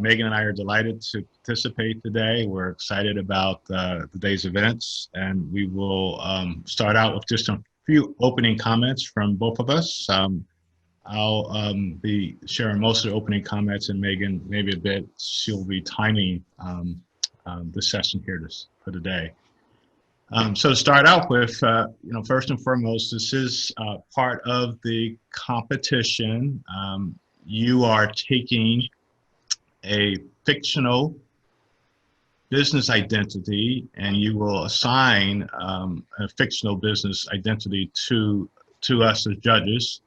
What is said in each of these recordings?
Megan and I are delighted to participate today. We're excited about the day's events, and we will start out with just a few opening comments from both of us. I'll be sharing most of the opening comments, and Megan, maybe a bit, she'll be timing the session here for today. So to start out with, first and foremost, this is part of the competition. You are taking a fictional business identity, and you will assign a fictional business identity to us as judges.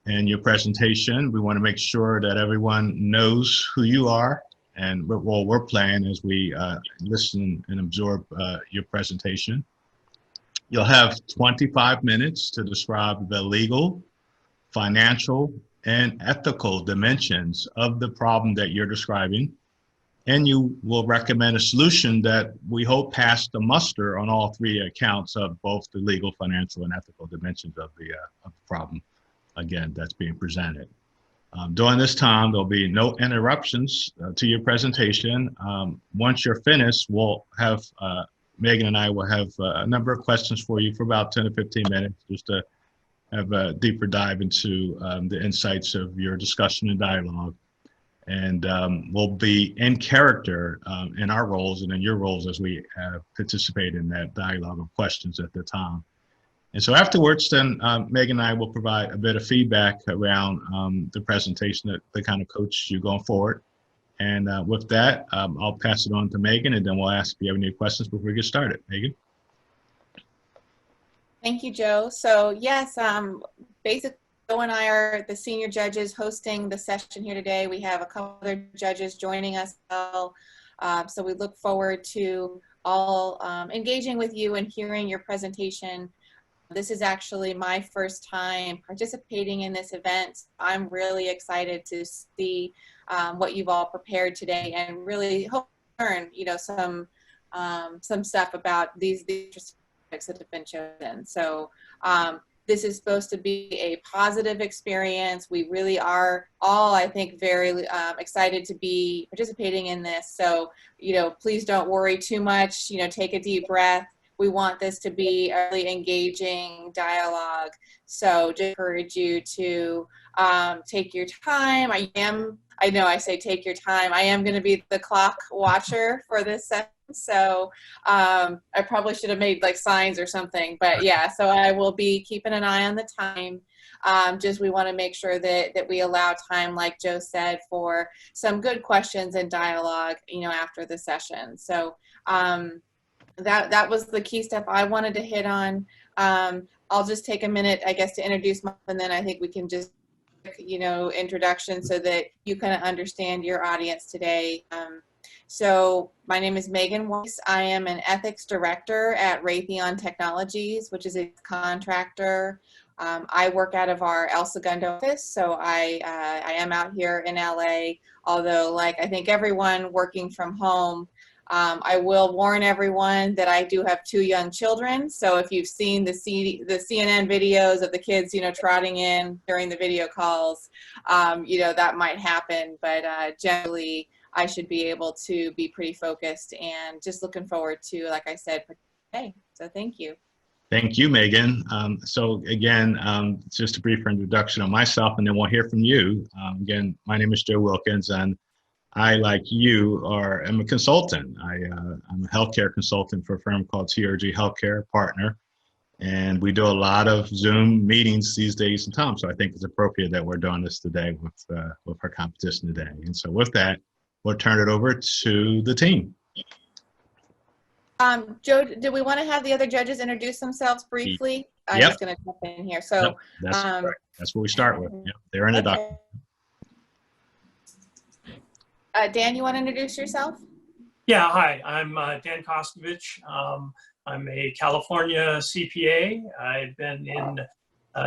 In your presentation, we want to make sure that everyone knows who you are and what role we're playing as we listen and absorb your presentation. You'll have 25 minutes to describe the legal, financial, and ethical dimensions of the problem that you're describing. And you will recommend a solution that we hope passed the muster on all three accounts of both the legal, financial, and ethical dimensions of the problem, again, that's being presented. During this time, there'll be no interruptions to your presentation. Once you're finished, we'll have, Megan and I will have a number of questions for you for about 10 to 15 minutes, just to have a deeper dive into the insights of your discussion and dialogue. And we'll be in character in our roles and in your roles as we participate in that dialogue of questions at the time. And so afterwards, then Megan and I will provide a bit of feedback around the presentation, the kind of coach you're going forward. And with that, I'll pass it on to Megan, and then we'll ask if you have any questions before we get started. Megan? Thank you, Joe. So yes, basically Joe and I are the senior judges hosting the session here today. We have a couple other judges joining us as well. So we look forward to all engaging with you and hearing your presentation. This is actually my first time participating in this event. I'm really excited to see what you've all prepared today, and really hope to learn, some stuff about these topics that have been chosen. So this is supposed to be a positive experience. We really are all, I think, very excited to be participating in this. So, please don't worry too much. Take a deep breath. We want this to be a really engaging dialogue. So just encourage you to take your time. I know I say take your time. I am going to be the clock watcher for this session. So I probably should have made like signs or something, but yeah, so I will be keeping an eye on the time. Just we want to make sure that we allow time, like Joe said, for some good questions and dialogue, after the session. So that was the key stuff I wanted to hit on. I'll just take a minute, I guess, to introduce myself, and then I think we can just, introduction so that you kind of understand your audience today. So my name is Megan Weiss. I am an ethics director at Raytheon Technologies, which is a contractor. I work out of our El Segundo office, so I am out here in LA, although like I think everyone working from home, I will warn everyone that I do have 2 young children. So if you've seen the CNN videos of the kids, trotting in during the video calls, that might happen. But generally, I should be able to be pretty focused, and just looking forward to, like I said, today. So thank you. Thank you, Megan. So again, just a brief introduction of myself, and then we'll hear from you. Again, my name is Joe Wilkins, and I, like you, am a consultant. I'm a healthcare consultant for a firm called TRG Healthcare Partner, and we do a lot of Zoom meetings these days and times. So I think it's appropriate that we're doing this today with our competition today. And so with that, we'll turn it over to the team. Joe, do we want to have the other judges introduce themselves briefly? I'm just going to jump in here. So that's what we start with. Yep, they're in the document. Dan, you want to introduce yourself? Yeah, hi, I'm Dan Kostovich. I'm a California CPA. I've been in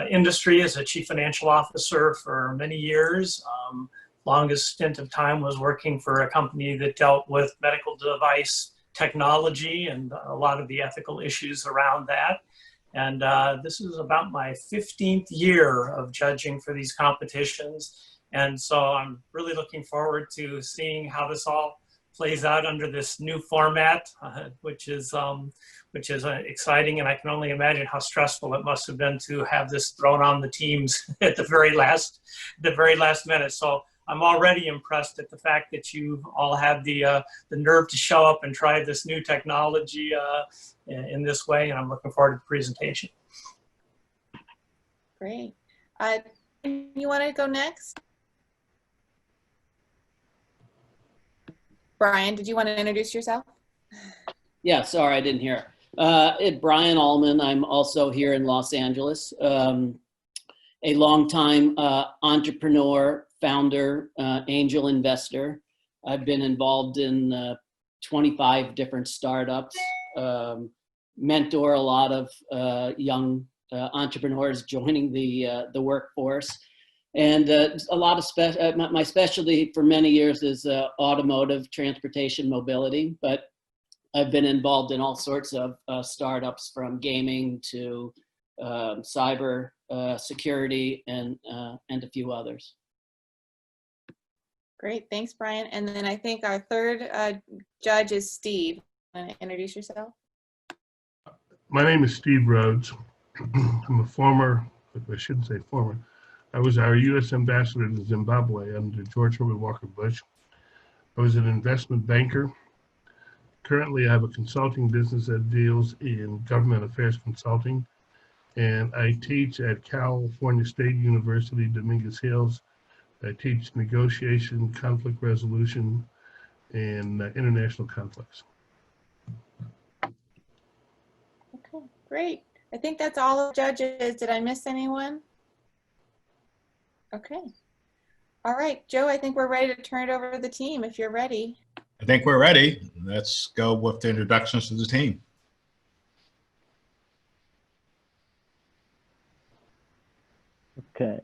industry as a chief financial officer for many years. Longest stint of time was working for a company that dealt with medical device technology and a lot of the ethical issues around that. And this is about my 15th year of judging for these competitions. And so I'm really looking forward to seeing how this all plays out under this new format, which is exciting. And I can only imagine how stressful it must have been to have this thrown on the teams at the very last minute. So I'm already impressed at the fact that you all had the nerve to show up and try this new technology in this way, and I'm looking forward to the presentation. Great. You want to go next? Brian, did you want to introduce yourself? Yeah, sorry, I didn't hear. Brian Allman, I'm also here in Los Angeles. A longtime entrepreneur, founder, angel investor. I've been involved in 25 different startups, mentor a lot of young entrepreneurs joining the workforce. And a lot of my specialty for many years is automotive, transportation, mobility, but I've been involved in all sorts of startups, from gaming to cyber security and a few others. Great, thanks, Brian. And then I think our third judge is Steve. Want to introduce yourself? My name is Steve Rhodes. I'm a former, I shouldn't say former, I was our U.S. ambassador to Zimbabwe under George Herbert Walker Bush. I was an investment banker. Currently, I have a consulting business that deals in government affairs consulting, and I teach at California State University, Dominguez Hills. I teach negotiation, conflict resolution, and international conflicts. Okay, great. I think that's all the judges. Did I miss anyone? Okay. All right, Joe, I think we're ready to turn it over to the team if you're ready. I think we're ready. Let's go with the introductions to the team. Okay.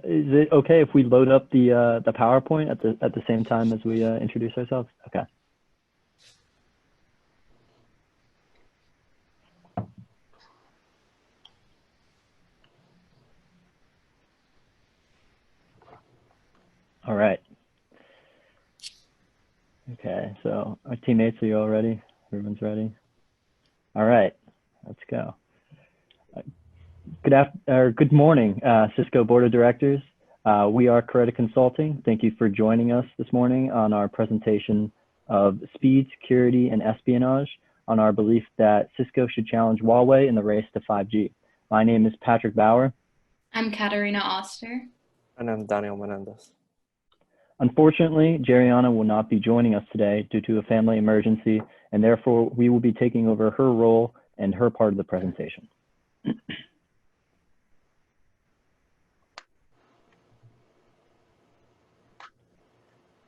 Is it okay if we load up the PowerPoint at the same time as we introduce ourselves? Okay. All right. Okay, so our teammates, are you all ready? Everyone's ready? All right, let's go. Good morning, Cisco Board of Directors. We are Caretta Consulting. Thank you for joining us this morning on our presentation of speed, security, and espionage on our belief that Cisco should challenge Huawei in the race to 5G. My name is Patrick Bauer. I'm Katarina Oster. And I'm Daniel Menendez. Unfortunately, Jeriana will not be joining us today due to a family emergency, and therefore we will be taking over her role and her part of the presentation.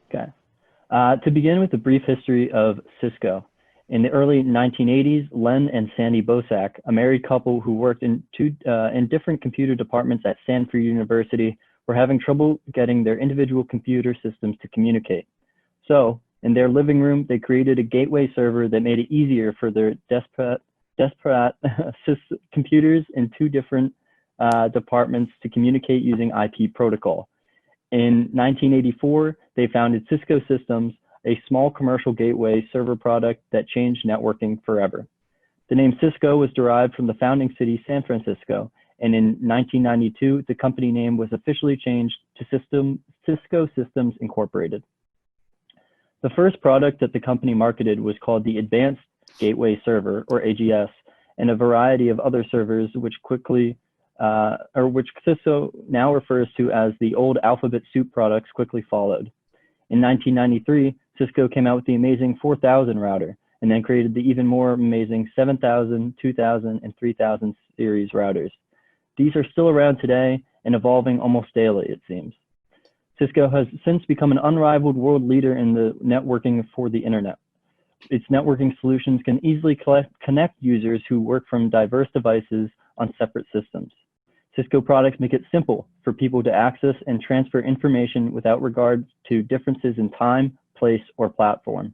Okay. To begin with a brief history of Cisco. In the early 1980s, Len and Sandy Bosak, a married couple who worked in different computer departments at Stanford University, were having trouble getting their individual computer systems to communicate. So, in their living room, they created a gateway server that made it easier for their disparate computers in two different departments to communicate using IP protocol. In 1984, they founded Cisco Systems, a small commercial gateway server product that changed networking forever. The name Cisco was derived from the founding city, San Francisco, and in 1992, the company name was officially changed to Cisco Systems Incorporated. The first product that the company marketed was called the Advanced Gateway Server, or AGS, and a variety of other servers which Cisco now refers to as the old alphabet soup products quickly followed. In 1993, Cisco came out with the amazing 4000 router, and then created the even more amazing 7000, 2000, and 3000 series routers. These are still around today and evolving almost daily, it seems. Cisco has since become an unrivaled world leader in the networking for the internet. Its networking solutions can easily connect users who work from diverse devices on separate systems. Cisco products make it simple for people to access and transfer information without regard to differences in time, place, or platform.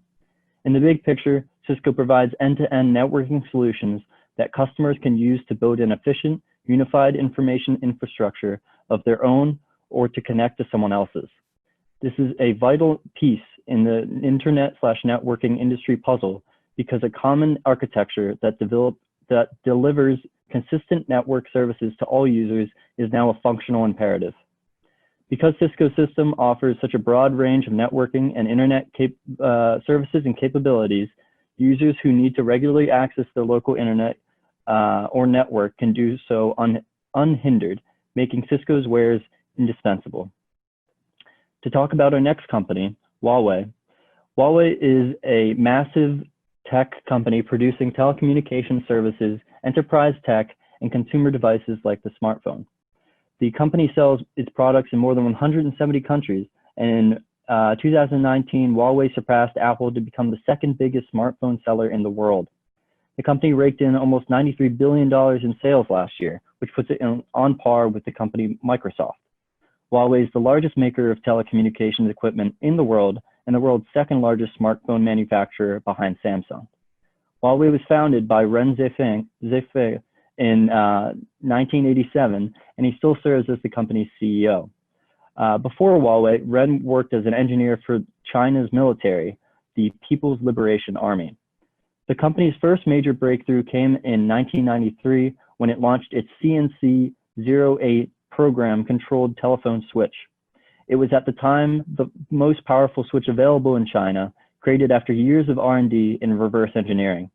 In the big picture, Cisco provides end-to-end networking solutions that customers can use to build an efficient, unified information infrastructure of their own or to connect to someone else's. This is a vital piece in the internet/networking industry puzzle because a common architecture that delivers consistent network services to all users is now a functional imperative. Because Cisco system offers such a broad range of networking and internet services and capabilities, users who need to regularly access their local internet or network can do so unhindered, making Cisco's wares indispensable. To talk about our next company, Huawei. Huawei is a massive tech company producing telecommunication services, enterprise tech, and consumer devices like the smartphone. The company sells its products in more than 170 countries, and in 2019, Huawei surpassed Apple to become the second biggest smartphone seller in the world. The company raked in almost $93 billion in sales last year, which puts it on par with the company Microsoft. Huawei is the largest maker of telecommunications equipment in the world and the world's second largest smartphone manufacturer behind Samsung. Huawei was founded by Ren Zhifei in 1987, and he still serves as the company's CEO. Before Huawei, Ren worked as an engineer for China's military, the People's Liberation Army. The company's first major breakthrough came in 1993 when it launched its CNC-08 program-controlled telephone switch. It was at the time the most powerful switch available in China, created after years of R&D in reverse engineering.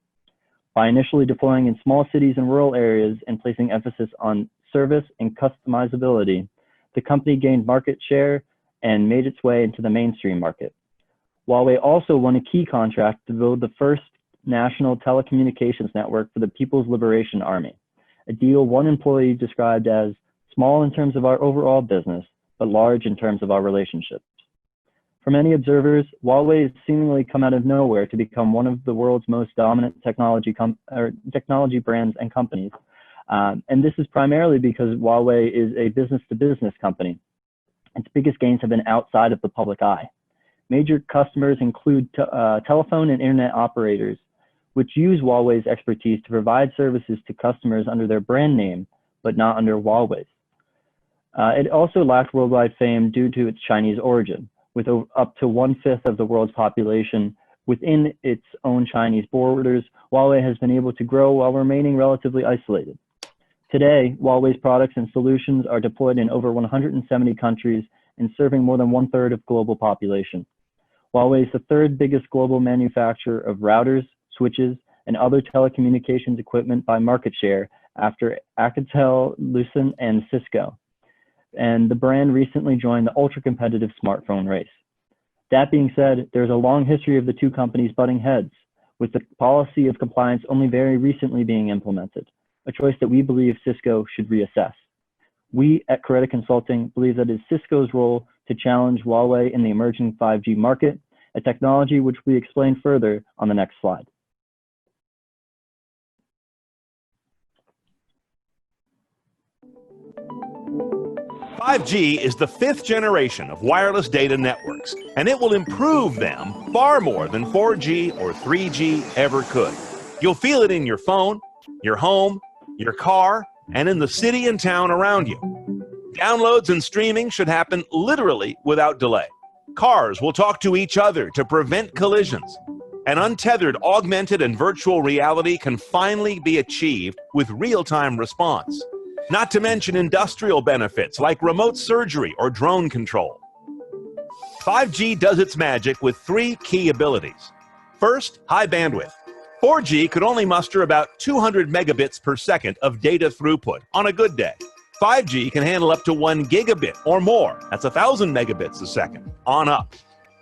By initially deploying in small cities and rural areas and placing emphasis on service and customizability, the company gained market share and made its way into the mainstream market. Huawei also won a key contract to build the first national telecommunications network for the People's Liberation Army, a deal one employee described as small in terms of our overall business, but large in terms of our relationships. For many observers, Huawei has seemingly come out of nowhere to become one of the world's most dominant technology brands and companies. And this is primarily because Huawei is a business-to-business company. Its biggest gains have been outside of the public eye. Major customers include telephone and internet operators, which use Huawei's expertise to provide services to customers under their brand name, but not under Huawei's. It also lacked worldwide fame due to its Chinese origin. With up to 1/5 of the world's population within its own Chinese borders, Huawei has been able to grow while remaining relatively isolated. Today, Huawei's products and solutions are deployed in over 170 countries and serving more than 1/3 of global population. Huawei is the third biggest global manufacturer of routers, switches, and other telecommunications equipment by market share after Alcatel, Lucent, and Cisco. And the brand recently joined the ultra-competitive smartphone race. That being said, there's a long history of the two companies butting heads, with the policy of compliance only very recently being implemented, a choice that we believe Cisco should reassess. We at Caretta Consulting believe that it is Cisco's role to challenge Huawei in the emerging 5G market, a technology which we explain further on the next slide. 5G is the 5th generation of wireless data networks, and it will improve them far more than 4G or 3G ever could. You'll feel it in your phone, your home, your car, and in the city and town around you. Downloads and streaming should happen literally without delay. Cars will talk to each other to prevent collisions. And untethered augmented and virtual reality can finally be achieved with real-time response. Not to mention industrial benefits like remote surgery or drone control. 5G does its magic with 3 key abilities. First, high bandwidth. 4G could only muster about 200 megabits per second of data throughput on a good day. 5G can handle up to 1 gigabit or more. That's 1,000 megabits a second on up.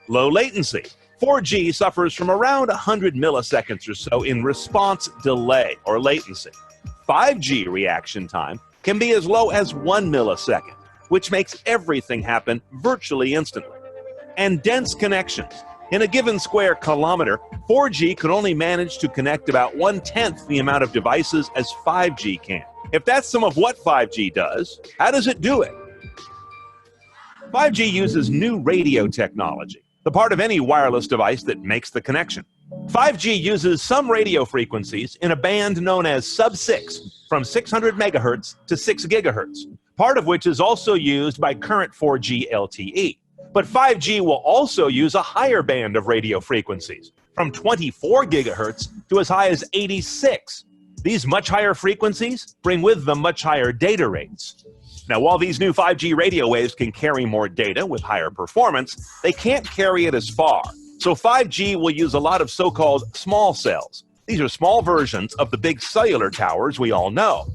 Low latency. 4G suffers from around 100 milliseconds or so in response delay or latency. 5G reaction time can be as low as 1 millisecond, which makes everything happen virtually instantly. And dense connections. In a given square kilometer, 4G could only manage to connect about 1/10 the amount of devices as 5G can. If that's some of what 5G does, how does it do it? 5G uses new radio technology, the part of any wireless device that makes the connection. 5G uses some radio frequencies in a band known as sub-6, from 600 megahertz to 6 gigahertz, part of which is also used by current 4G LTE. But 5G will also use a higher band of radio frequencies, from 24 gigahertz to as high as 86. These much higher frequencies bring with them much higher data rates. Now, while these new 5G radio waves can carry more data with higher performance, they can't carry it as far. So 5G will use a lot of so-called small cells. These are small versions of the big cellular towers we all know.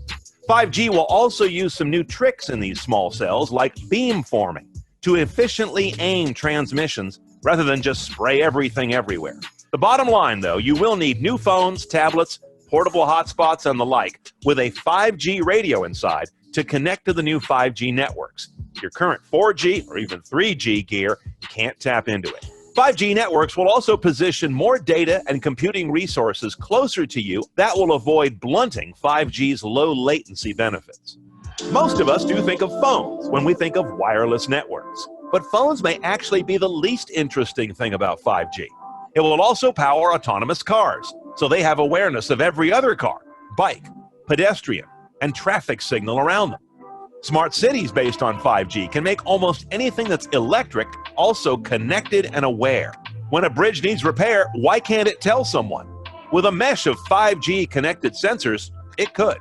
5G will also use some new tricks in these small cells, like beam forming, to efficiently aim transmissions rather than just spray everything everywhere. The bottom line, though, you will need new phones, tablets, portable hotspots, and the like with a 5G radio inside to connect to the new 5G networks. Your current 4G or even 3G gear can't tap into it. 5G networks will also position more data and computing resources closer to you that will avoid blunting 5G's low latency benefits. Most of us do think of phones when we think of wireless networks, but phones may actually be the least interesting thing about 5G. It will also power autonomous cars, so they have awareness of every other car, bike, pedestrian, and traffic signal around them. Smart cities based on 5G can make almost anything that's electric also connected and aware. When a bridge needs repair, why can't it tell someone? With a mesh of 5G connected sensors, it could.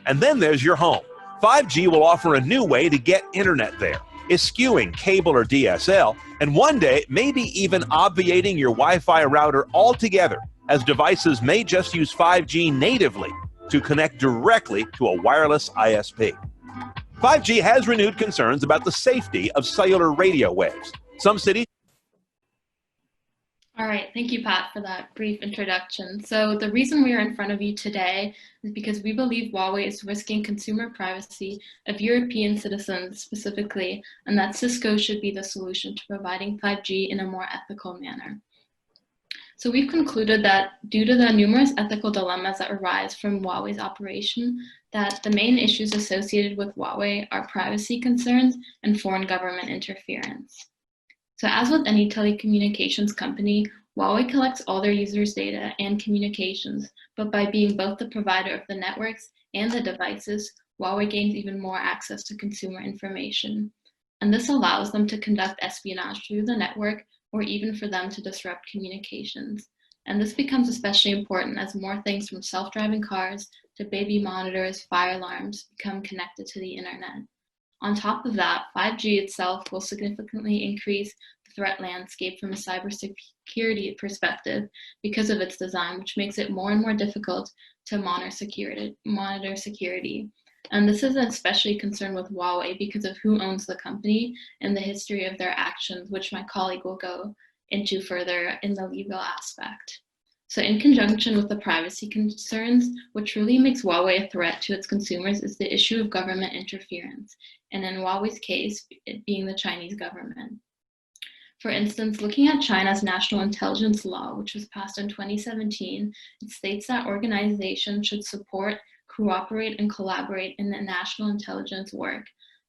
And then there's your home. 5G will offer a new way to get internet there, eschewing cable or DSL, and one day maybe even obviating your Wi-Fi router altogether, as devices may just use 5G natively to connect directly to a wireless ISP. 5G has renewed concerns about the safety of cellular radio waves. Some cities. All right, thank you, Pat, for that brief introduction. So the reason we are in front of you today is because we believe Huawei is risking consumer privacy of European citizens specifically, and that Cisco should be the solution to providing 5G in a more ethical manner. So we've concluded that due to the numerous ethical dilemmas that arise from Huawei's operation, that the main issues associated with Huawei are privacy concerns and foreign government interference. So as with any telecommunications company, Huawei collects all their users' data and communications, but by being both the provider of the networks and the devices, Huawei gains even more access to consumer information. And this allows them to conduct espionage through the network, or even for them to disrupt communications. And this becomes especially important as more things from self-driving cars to baby monitors, fire alarms become connected to the internet. On top of that, 5G itself will significantly increase the threat landscape from a cybersecurity perspective because of its design, which makes it more and more difficult to monitor security. And this is especially concerned with Huawei because of who owns the company and the history of their actions, which my colleague will go into further in the legal aspect. So in conjunction with the privacy concerns, what truly makes Huawei a threat to its consumers is the issue of government interference, and in Huawei's case, it being the Chinese government. For instance, looking at China's national intelligence law, which was passed in 2017, it states that organizations should support, cooperate, and collaborate in the national intelligence work.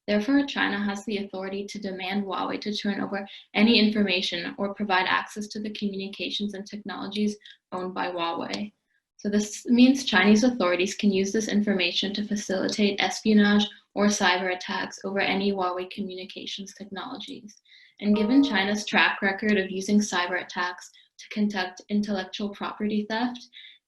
Therefore, China has the authority to demand Huawei to turn over any information or provide access to the communications and technologies owned by Huawei. So this means Chinese authorities can use this information to facilitate espionage or cyber attacks over any Huawei communications technologies. And given China's track record of using cyber attacks to conduct intellectual property theft,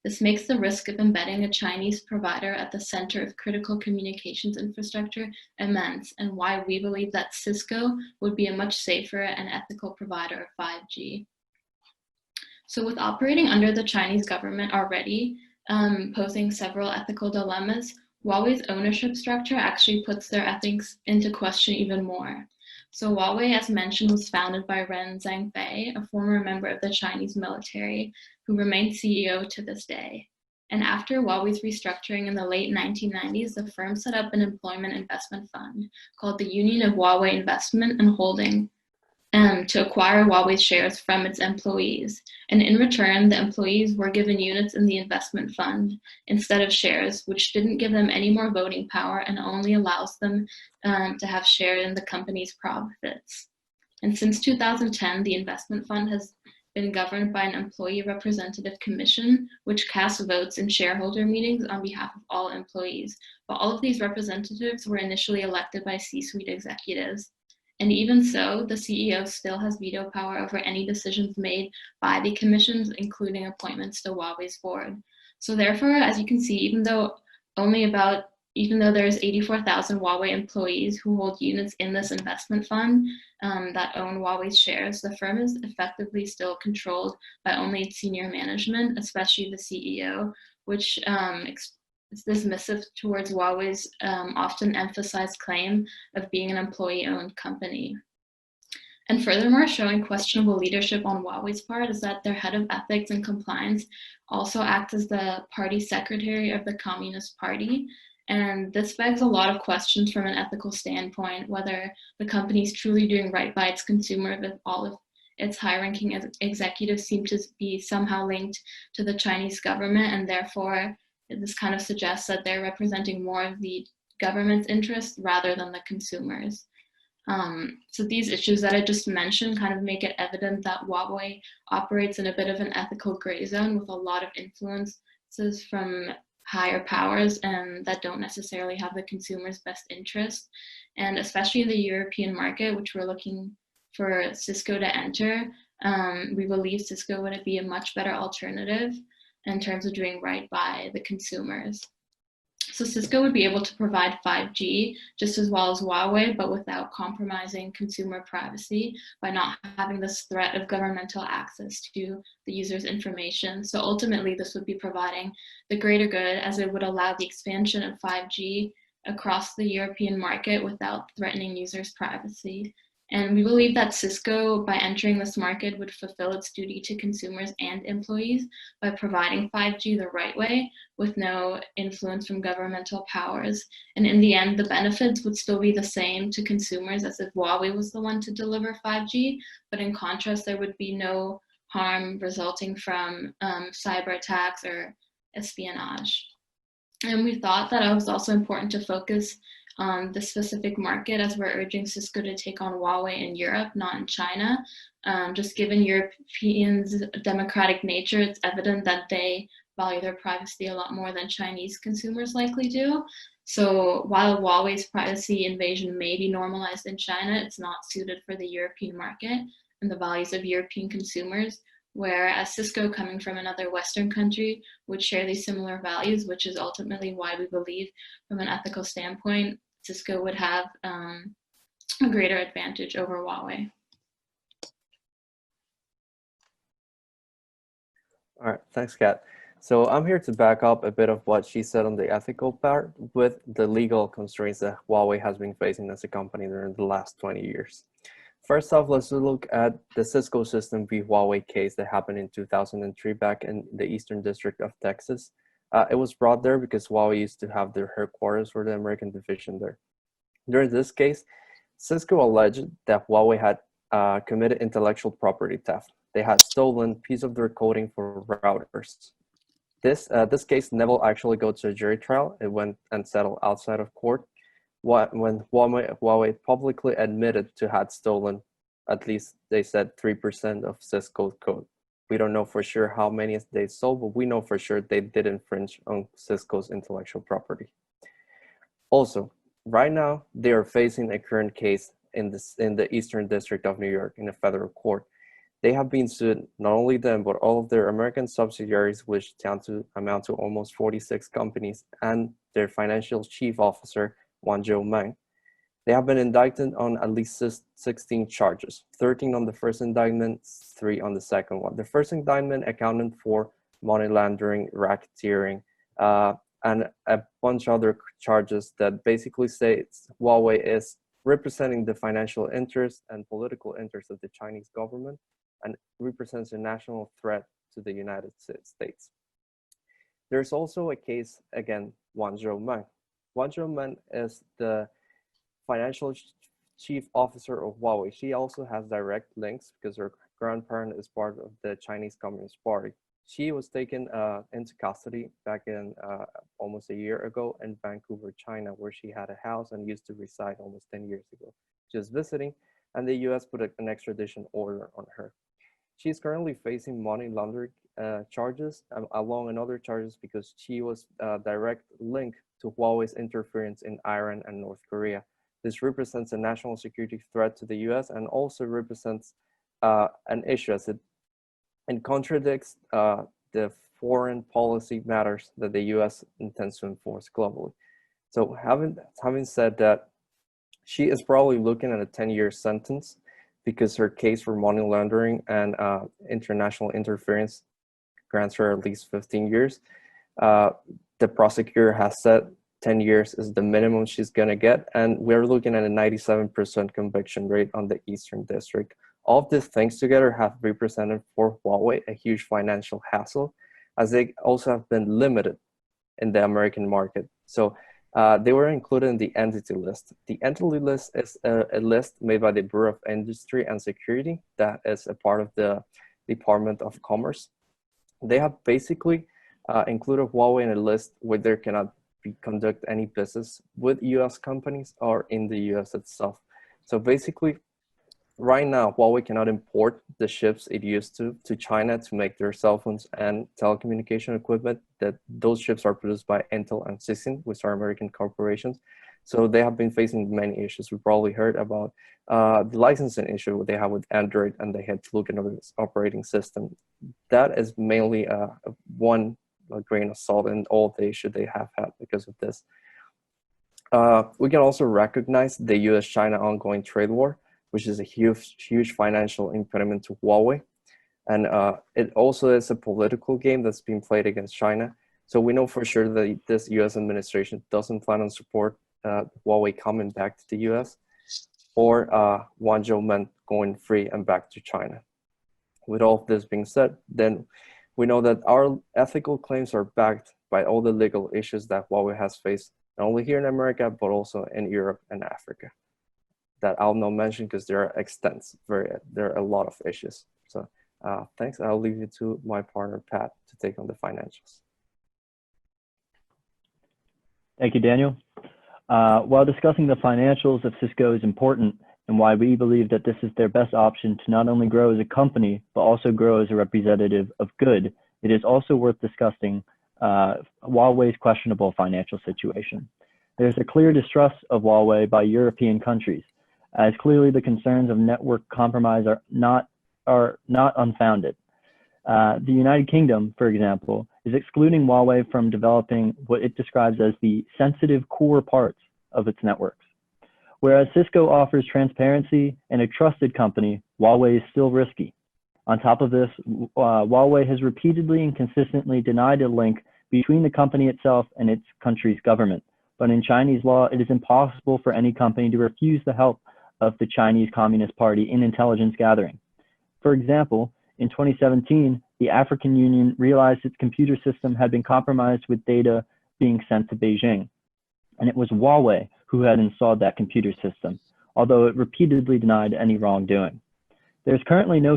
this makes the risk of embedding a Chinese provider at the center of critical communications infrastructure immense, and why we believe that Cisco would be a much safer and ethical provider of 5G. So with operating under the Chinese government already posing several ethical dilemmas, Huawei's ownership structure actually puts their ethics into question even more. So Huawei, as mentioned, was founded by Ren Zhangfei, a former member of the Chinese military, who remains CEO to this day. And after Huawei's restructuring in the late 1990s, the firm set up an employment investment fund called the Union of Huawei Investment and Holding to acquire Huawei shares from its employees. And in return, the employees were given units in the investment fund instead of shares, which didn't give them any more voting power and only allows them to have share in the company's profits. And since 2010, the investment fund has been governed by an employee representative commission, which casts votes in shareholder meetings on behalf of all employees. But all of these representatives were initially elected by C-suite executives. And even so, the CEO still has veto power over any decisions made by the commissions, including appointments to Huawei's board. So therefore, as you can see, even though there's 84,000 Huawei employees who hold units in this investment fund that own Huawei's shares, the firm is effectively still controlled by only its senior management, especially the CEO, which is dismissive towards Huawei's often emphasized claim of being an employee-owned company. And furthermore, showing questionable leadership on Huawei's part is that their head of ethics and compliance also acts as the party secretary of the Communist Party. And this begs a lot of questions from an ethical standpoint, whether the company is truly doing right by its consumer if all of its high-ranking executives seem to be somehow linked to the Chinese government, and therefore this kind of suggests that they're representing more of the government's interests rather than the consumers. So these issues that I just mentioned kind of make it evident that Huawei operates in a bit of an ethical gray zone with a lot of influences from higher powers and that don't necessarily have the consumer's best interest. And especially in the European market, which we're looking for Cisco to enter, we believe Cisco would be a much better alternative in terms of doing right by the consumers. So Cisco would be able to provide 5G just as well as Huawei, but without compromising consumer privacy by not having this threat of governmental access to the user's information. So ultimately, this would be providing the greater good, as it would allow the expansion of 5G across the European market without threatening users' privacy. And we believe that Cisco, by entering this market, would fulfill its duty to consumers and employees by providing 5G the right way with no influence from governmental powers. And in the end, the benefits would still be the same to consumers as if Huawei was the one to deliver 5G, but in contrast, there would be no harm resulting from cyber attacks or espionage. And we thought that it was also important to focus on the specific market, as we're urging Cisco to take on Huawei in Europe, not in China. Just given Europeans' democratic nature, it's evident that they value their privacy a lot more than Chinese consumers likely do. So while Huawei's privacy invasion may be normalized in China, it's not suited for the European market and the values of European consumers, whereas Cisco, coming from another Western country, would share these similar values, which is ultimately why we believe from an ethical standpoint, Cisco would have a greater advantage over Huawei. All right, thanks, Kat. So I'm here to back up a bit of what she said on the ethical part with the legal constraints that Huawei has been facing as a company during the last 20 years. First off, let's look at the Cisco System v. Huawei case that happened in 2003 back in the Eastern District of Texas. It was brought there because Huawei used to have their headquarters for the American division there. During this case, Cisco alleged that Huawei had committed intellectual property theft. They had stolen piece of their coding for routers. This case never actually got to a jury trial. It went and settled outside of court when Huawei publicly admitted to had stolen, at least they said, 3% of Cisco's code. We don't know for sure how many they stole, but we know for sure they did infringe on Cisco's intellectual property. Also, right now, they are facing a current case in the Eastern District of New York in a federal court. They have been sued, not only them, but all of their American subsidiaries, which amount to almost 46 companies, and their financial chief officer, Wanzhou Meng. They have been indicted on at least 16 charges, 13 on the first indictment, 3 on the second one. The first indictment accounted for money laundering, racketeering, and a bunch of other charges that basically states Huawei is representing the financial interests and political interests of the Chinese government and represents a national threat to the United States. There's also a case against Wanzhou Meng. Wanzhou Meng is the financial chief officer of Huawei. She also has direct links because her grandparent is part of the Chinese Communist Party. She was taken into custody back in almost a year ago in Vancouver, China, where she had a house and used to reside almost 10 years ago. She was visiting, and the US put an extradition order on her. She's currently facing money laundering charges along another charges because she was a direct link to Huawei's interference in Iran and North Korea. This represents a national security threat to the US and also represents an issue as it contradicts the foreign policy matters that the US intends to enforce globally. So having said that, she is probably looking at a 10-year sentence because her case for money laundering and international interference grants her at least 15 years. The prosecutor has said 10 years is the minimum she's gonna get, and we're looking at a 97% conviction rate on the Eastern District. All of these things together have represented for Huawei a huge financial hassle, as they also have been limited in the American market. So they were included in the entity list. The entity list is a list made by the Bureau of Industry and Security that is a part of the Department of Commerce. They have basically included Huawei in a list where there cannot conduct any business with US companies or in the US itself. So basically, right now, Huawei cannot import the chips it used to China to make their cell phones and telecommunication equipment. That those chips are produced by Intel and Cisco, which are American corporations. So they have been facing many issues. We probably heard about the licensing issue they have with Android, and they had to look into this operating system. That is mainly one grain of salt in all the issue they have had because of this. We can also recognize the US-China ongoing trade war, which is a huge financial impediment to Huawei. And it also is a political game that's being played against China. So we know for sure that this US administration doesn't plan on support Huawei coming back to the US or Guangzhou meant going free and back to China. With all of this being said, then we know that our ethical claims are backed by all the legal issues that Huawei has faced, not only here in America, but also in Europe and Africa, that I'll not mention because there are extensive, there are a lot of issues. So thanks. I'll leave it to my partner, Pat, to take on the financials. Thank you, Daniel. While discussing the financials of Cisco is important and why we believe that this is their best option to not only grow as a company, but also grow as a representative of good, it is also worth discussing Huawei's questionable financial situation. There's a clear distrust of Huawei by European countries, as clearly the concerns of network compromise are not unfounded. The United Kingdom, for example, is excluding Huawei from developing what it describes as the sensitive core parts of its networks. Whereas Cisco offers transparency and a trusted company, Huawei is still risky. On top of this, Huawei has repeatedly and consistently denied a link between the company itself and its country's government. But in Chinese law, it is impossible for any company to refuse the help of the Chinese Communist Party in intelligence gathering. For example, in 2017, the African Union realized its computer system had been compromised with data being sent to Beijing. And it was Huawei who had installed that computer system, although it repeatedly denied any wrongdoing. There's currently no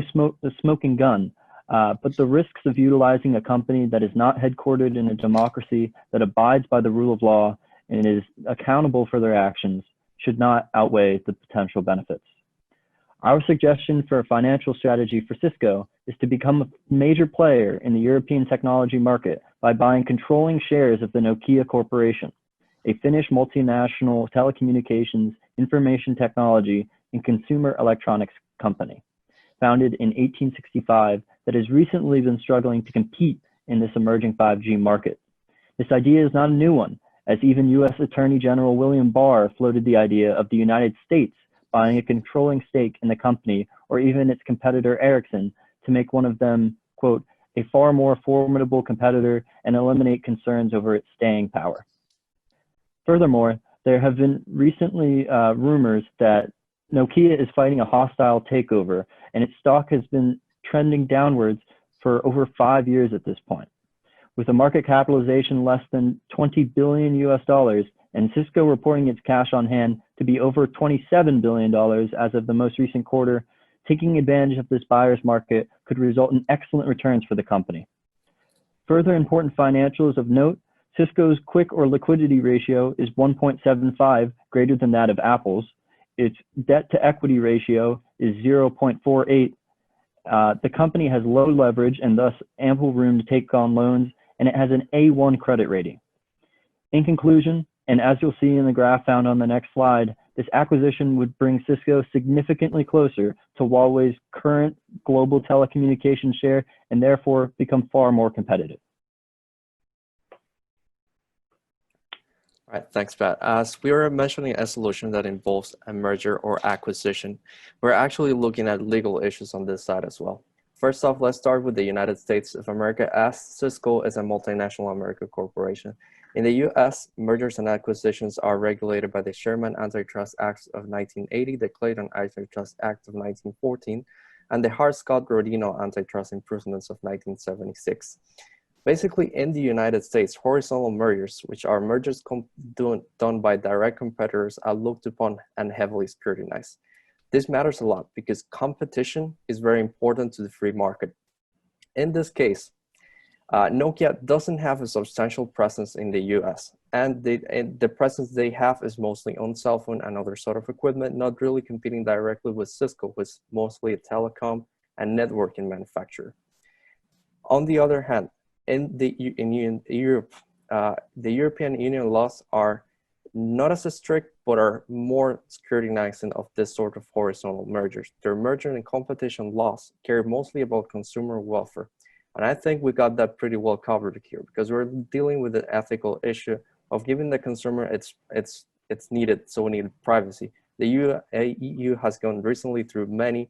smoking gun, but the risks of utilizing a company that is not headquartered in a democracy that abides by the rule of law and is accountable for their actions should not outweigh the potential benefits. Our suggestion for a financial strategy for Cisco is to become a major player in the European technology market by buying controlling shares of the Nokia Corporation, a Finnish multinational telecommunications, information technology, and consumer electronics company, founded in 1865, that has recently been struggling to compete in this emerging 5G market. This idea is not a new one, as even US Attorney General William Barr floated the idea of the United States buying a controlling stake in the company, or even its competitor Ericsson, to make one of them, quote, a far more formidable competitor and eliminate concerns over its staying power. Furthermore, there have been recently rumors that Nokia is fighting a hostile takeover, and its stock has been trending downwards for over 5 years at this point. With a market capitalization less than $20 billion US, and Cisco reporting its cash on hand to be over $27 billion as of the most recent quarter, taking advantage of this buyer's market could result in excellent returns for the company. Further important financials of note, Cisco's quick or liquidity ratio is 1.75, greater than that of Apple's. Its debt to equity ratio is 0.48, The company has low leverage and thus ample room to take on loans, and it has an A1 credit rating. In conclusion, and as you'll see in the graph found on the next slide, this acquisition would bring Cisco significantly closer to Huawei's current global telecommunications share and therefore become far more competitive. All right, thanks, Pat. As we were mentioning a solution that involves a merger or acquisition, we're actually looking at legal issues on this side as well. First off, let's start with the United States of America, as Cisco is a multinational American corporation. In the US, mergers and acquisitions are regulated by the Sherman Antitrust Act of 1980, the Clayton Antitrust Act of 1914, and the Hart-Scott-Rodino Antitrust Improvements of 1976. Basically, in the United States, horizontal mergers, which are mergers done by direct competitors, are looked upon and heavily scrutinized. This matters a lot because competition is very important to the free market. In this case, Nokia doesn't have a substantial presence in the US, and the presence they have is mostly on cell phone and other sort of equipment, not really competing directly with Cisco, which is mostly a telecom and networking manufacturer. On the other hand, in Europe, the European Union laws are not as strict, but are more scrutinizing of this sort of horizontal mergers. Their merger and competition laws care mostly about consumer welfare. And I think we got that pretty well covered here because we're dealing with the ethical issue of giving the consumer its needed privacy. The EU has gone recently through many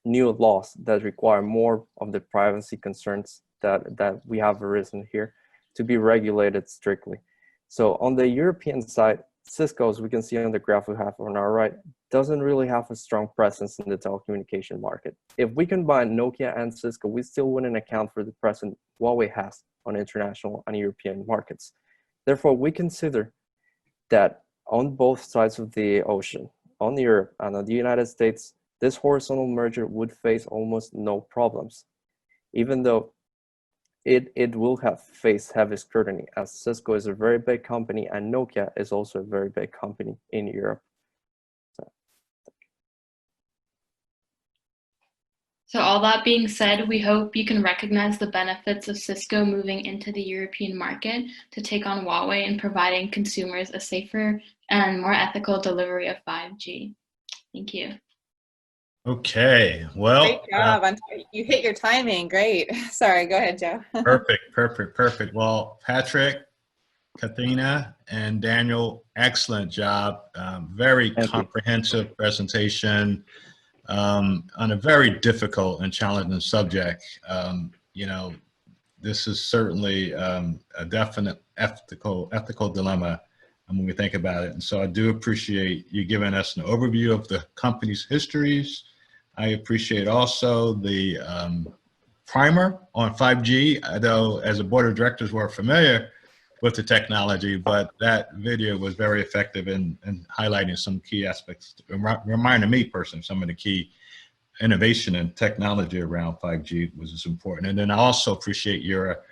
new laws that require more of the privacy concerns that we have arisen here to be regulated strictly. So on the European side, Cisco, as we can see on the graph we have on our right, doesn't really have a strong presence in the telecommunication market. If we combine Nokia and Cisco, we still wouldn't account for the presence Huawei has on international and European markets. Therefore, we consider that on both sides of the ocean, on Europe and on the United States, this horizontal merger would face almost no problems, even though it will face heavy scrutiny, as Cisco is a very big company and Nokia is also a very big company in Europe. So all that being said, we hope you can recognize the benefits of Cisco moving into the European market to take on Huawei and providing consumers a safer and more ethical delivery of 5G. Thank you. Okay, well. Great job. You hit your timing. Great. Sorry, go ahead, Joe. Perfect. Well, Patrick, Katrina, and Daniel, excellent job. Very comprehensive presentation on a very difficult and challenging subject. You know, this is certainly a definite ethical dilemma when we think about it. And so I do appreciate you giving us an overview of the company's histories. I appreciate also the primer on 5G, though as a board of directors we're familiar with the technology, but that video was very effective in highlighting some key aspects, reminding me personally some of the key innovation and technology around 5G was important. And then I also appreciate your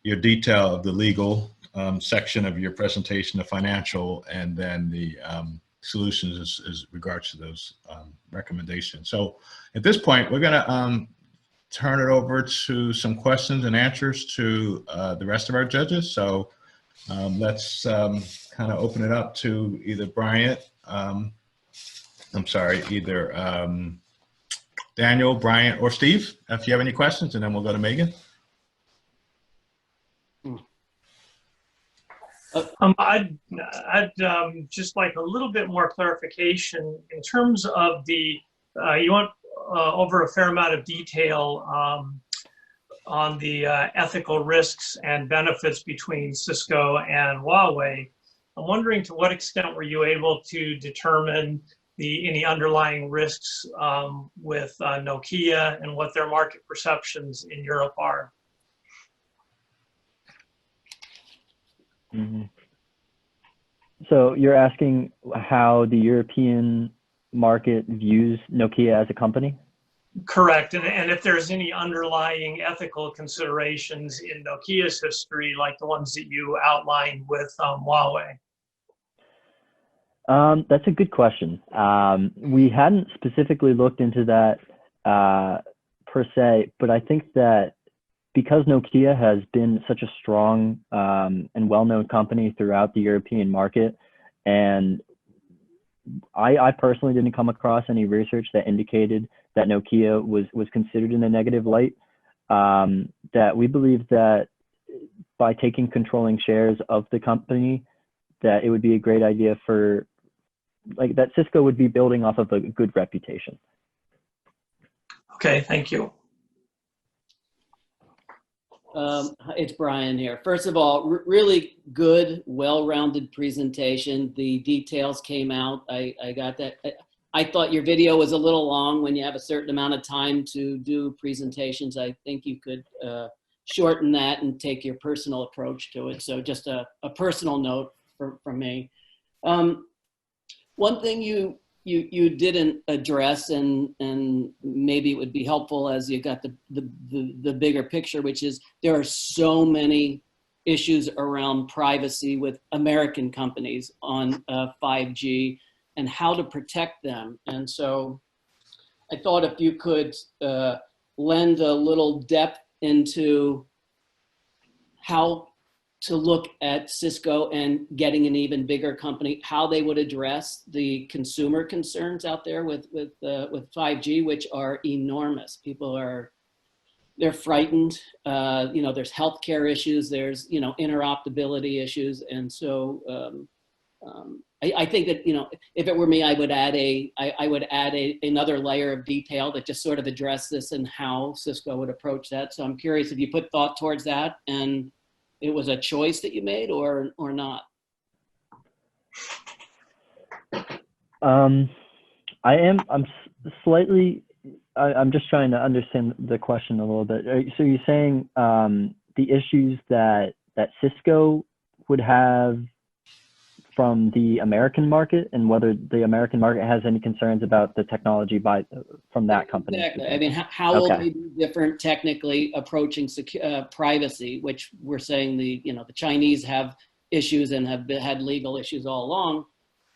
detail of the legal section of your presentation, the financial, and then the solutions as regards to those recommendations. So at this point, we're gonna turn it over to some questions and answers to the rest of our judges. So let's kind of open it up to either either Daniel, Bryant, or Steve, if you have any questions, and then we'll go to Megan. I'd just like a little bit more clarification in terms of the, you went over a fair amount of detail on the ethical risks and benefits between Cisco and Huawei. I'm wondering to what extent were you able to determine any underlying risks with Nokia and what their market perceptions in Europe are? Mm-hmm. So you're asking how the European market views Nokia as a company? Correct. And if there's any underlying ethical considerations in Nokia's history, like the ones that you outlined with Huawei. That's a good question. We hadn't specifically looked into that per se, but I think that because Nokia has been such a strong and well-known company throughout the European market, and I personally didn't come across any research that indicated that Nokia was considered in a negative light, that we believe that by taking controlling shares of the company, that it would be a great idea for, like, that Cisco would be building off of a good reputation. Okay, thank you. It's Brian here. First of all, really good, well-rounded presentation. The details came out. I got that. I thought your video was a little long. When you have a certain amount of time to do presentations, I think you could shorten that and take your personal approach to it. So just a personal note from me. One thing you didn't address, and maybe it would be helpful as you got the bigger picture, which is there are so many issues around privacy with American companies on 5G and how to protect them. And so I thought if you could lend a little depth into how to look at Cisco and getting an even bigger company, how they would address the consumer concerns out there with 5G, which are enormous. People they're frightened. You know, there's healthcare issues, there's, you know, interoperability issues. And so I think that, you know, if it were me, I would add another layer of detail that just sort of address this and how Cisco would approach that. So I'm curious if you put thought towards that and it was a choice that you made or not. I'm just trying to understand the question a little bit. So you're saying the issues that Cisco would have from the American market, and whether the American market has any concerns about the technology from that company. Exactly. I mean, how will they be different technically approaching privacy, which we're saying the Chinese have issues and have had legal issues all along.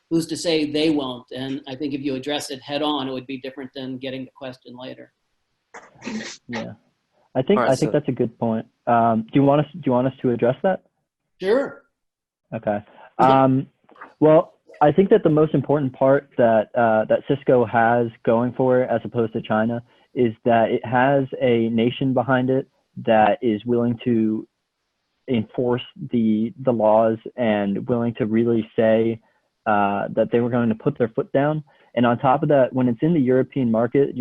Who's to say they won't? And I think if you address it head on, it would be different than getting the question later. Yeah, I think that's a good point. Do you want us to address that? Sure. Okay. Well, I think that the most important part that Cisco has going for it, as opposed to China, is that it has a nation behind it that is willing to enforce the laws and willing to really say that they were going to put their foot down. And on top of that, when it's in the European market,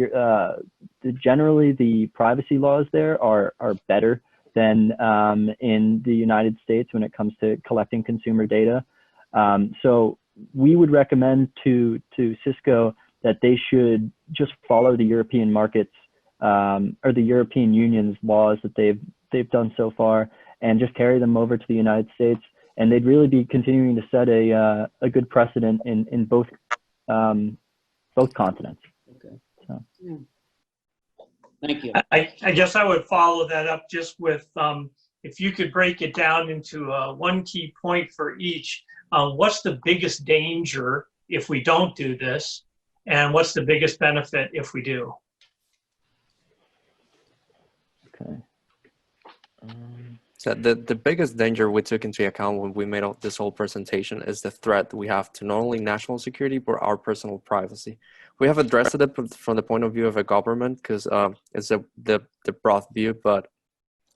generally the privacy laws there are better than in the United States when it comes to collecting consumer data. So we would recommend to Cisco that they should just follow the European markets or the European Union's laws that they've done so far, and just carry them over to the United States. And they'd really be continuing to set a good precedent in both continents. Okay. So. Yeah. Thank you. I guess I would follow that up just with if you could break it down into one key point for each. What's the biggest danger if we don't do this, and what's the biggest benefit if we do? Okay. So the biggest danger we took into account when we made this whole presentation is the threat we have to not only national security, but our personal privacy. We have addressed it from the point of view of a government, because it's the broad view, but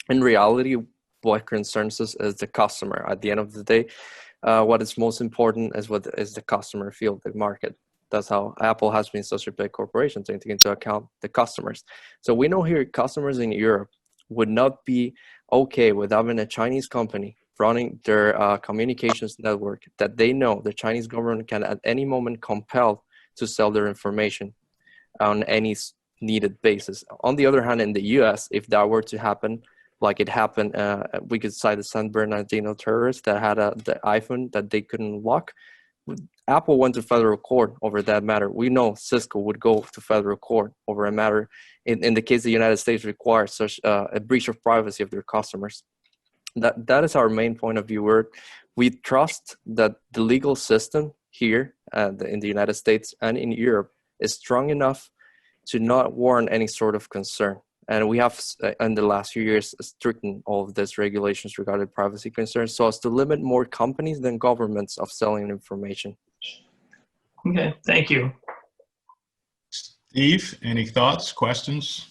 in reality, what concerns us is the customer. At the end of the day, what is most important is what is the customer field, the market. That's how Apple has been such a big corporation, taking into account the customers. So we know here customers in Europe would not be okay with having a Chinese company running their communications network that they know the Chinese government can at any moment compel to sell their information on any needed basis. On the other hand, in the US, if that were to happen, like it happened, we could cite the San Bernardino terrorists that had the iPhone that they couldn't lock. Apple went to federal court over that matter. We know Cisco would go to federal court over a matter in the case the United States requires such a breach of privacy of their customers. That is our main point of view. We trust that the legal system here in the United States and in Europe is strong enough to not warrant any sort of concern. And we have, in the last few years, strictened all of these regulations regarding privacy concerns so as to limit more companies than governments of selling information. Okay, thank you. Steve, any thoughts, questions?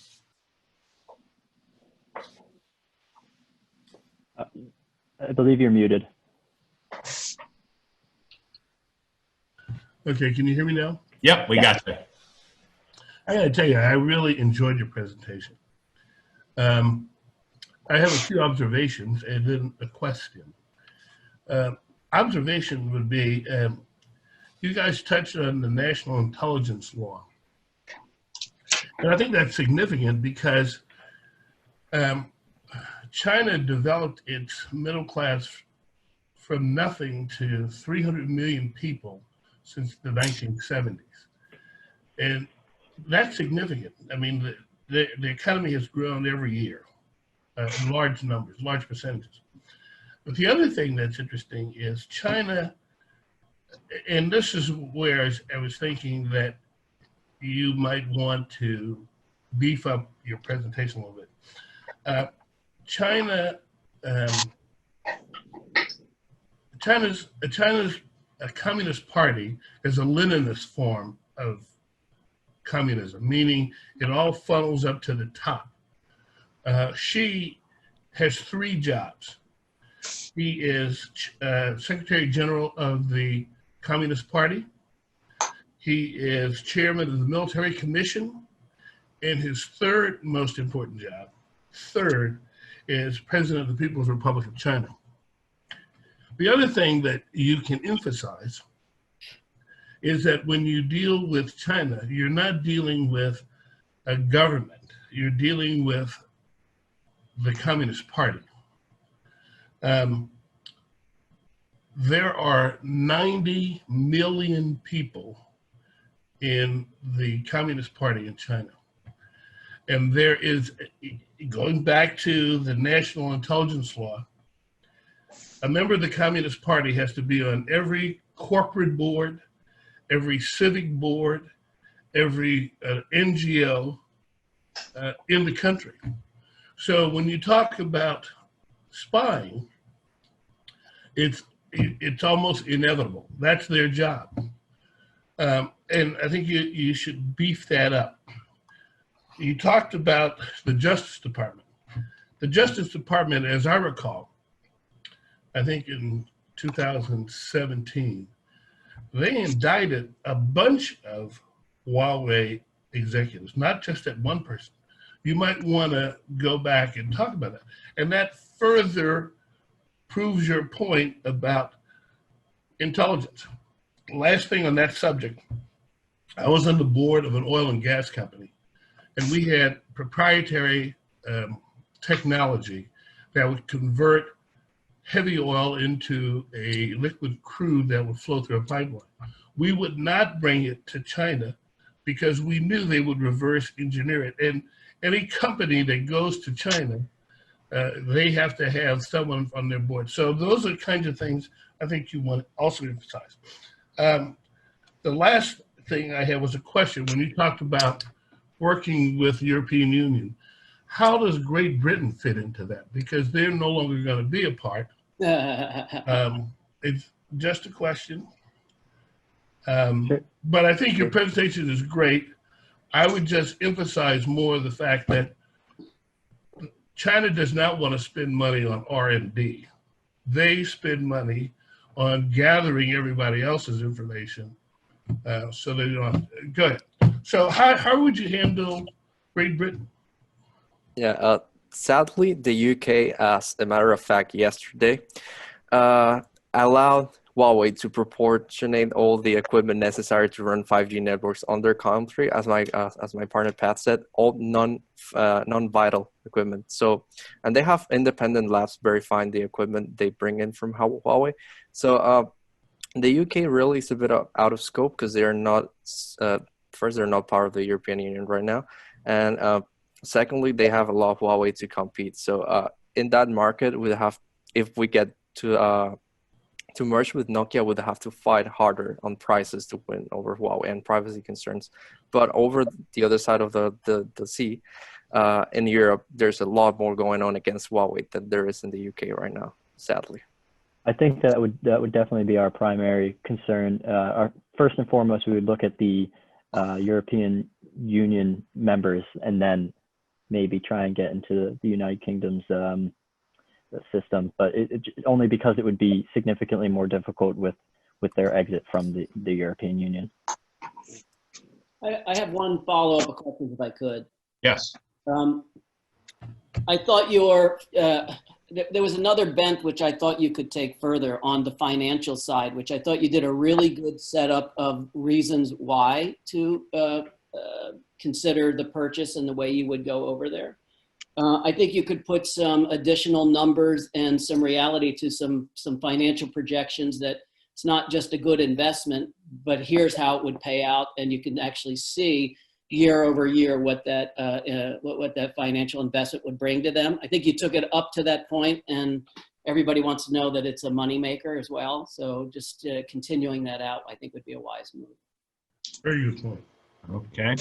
I believe you're muted. Okay, can you hear me now? Yep, we got you. I gotta tell you, I really enjoyed your presentation. I have a few observations and then a question. Observation would be, you guys touched on the national intelligence law. And I think that's significant because China developed its middle class from nothing to 300 million people since the 1970s. And that's significant. I mean, the economy has grown every year in large numbers, large percentages. But the other thing that's interesting is China, and this is where I was thinking that you might want to beef up your presentation a little bit. China's a communist party is a Leninist form of communism, meaning it all funnels up to the top. Xi has 3 jobs. He is Secretary General of the Communist Party. He is chairman of the Military Commission. And his third most important job, is president of the People's Republic of China. The other thing that you can emphasize is that when you deal with China, you're not dealing with a government, you're dealing with the Communist Party. There are 90 million people in the Communist Party in China. And there is, going back to the national intelligence law, a member of the Communist Party has to be on every corporate board, every civic board, every NGO in the country. So when you talk about spying, it's almost inevitable. That's their job. And I think you should beef that up. You talked about the Justice Department. The Justice Department, as I recall, I think in 2017, they indicted a bunch of Huawei executives, not just that one person. You might want to go back and talk about that. And that further proves your point about intelligence. Last thing on that subject, I was on the board of an oil and gas company, and we had proprietary technology that would convert heavy oil into a liquid crude that would flow through a pipeline. We would not bring it to China because we knew they would reverse engineer it. And any company that goes to China, they have to have someone on their board. So those are the kinds of things I think you want to also emphasize. The last thing I had was a question. When you talked about working with the European Union, how does Great Britain fit into that? Because they're no longer going to be a part. It's just a question. But I think your presentation is great. I would just emphasize more the fact that China does not want to spend money on R&D. They spend money on gathering everybody else's information so they don't. Go ahead. So how would you handle Great Britain? Yeah, sadly, the UK, as a matter of fact, yesterday, allowed Huawei to proportionate all the equipment necessary to run 5G networks on their country, as my partner Pat said, all non-vital equipment. So, and they have independent labs verifying the equipment they bring in from Huawei. So, the UK really is a bit out of scope because they are not. First, they're not part of the European Union right now, and secondly, they have a lot of Huawei to compete. So, in that market, we have, if we get to to merge with Nokia would have to fight harder on prices to win over Huawei and privacy concerns. But over the other side of the sea, in Europe, there's a lot more going on against Huawei than there is in the UK right now, sadly. I think that would definitely be our primary concern. First and foremost, we would look at the European Union members, and then maybe try and get into the United Kingdom's system, but only because it would be significantly more difficult with their exit from the European Union. I have one follow-up question, if I could. Yes. I thought there was another bent which I thought you could take further on the financial side, which I thought you did a really good setup of reasons why to consider the purchase and the way you would go over there. I think you could put some additional numbers and some reality to some financial projections that it's not just a good investment, but here's how it would pay out, and you can actually see year over year what that financial investment would bring to them. I think you took it up to that point, and everybody wants to know that it's a moneymaker as well. So just continuing that out, I think would be a wise move. Very good point. Okay.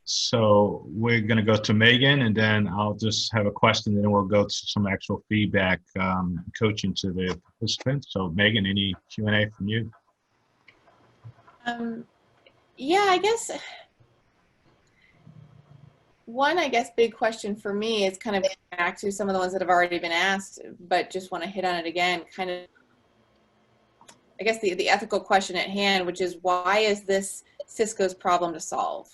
So we're going to go to Megan, and then I'll just have a question, and then we'll go to some actual feedback, coaching to the participants. So Megan, any Q&A from you? Yeah, I guess one, big question for me is kind of back to some of the ones that have already been asked, but just want to hit on it again, kind of, I guess the ethical question at hand, which is why is this Cisco's problem to solve?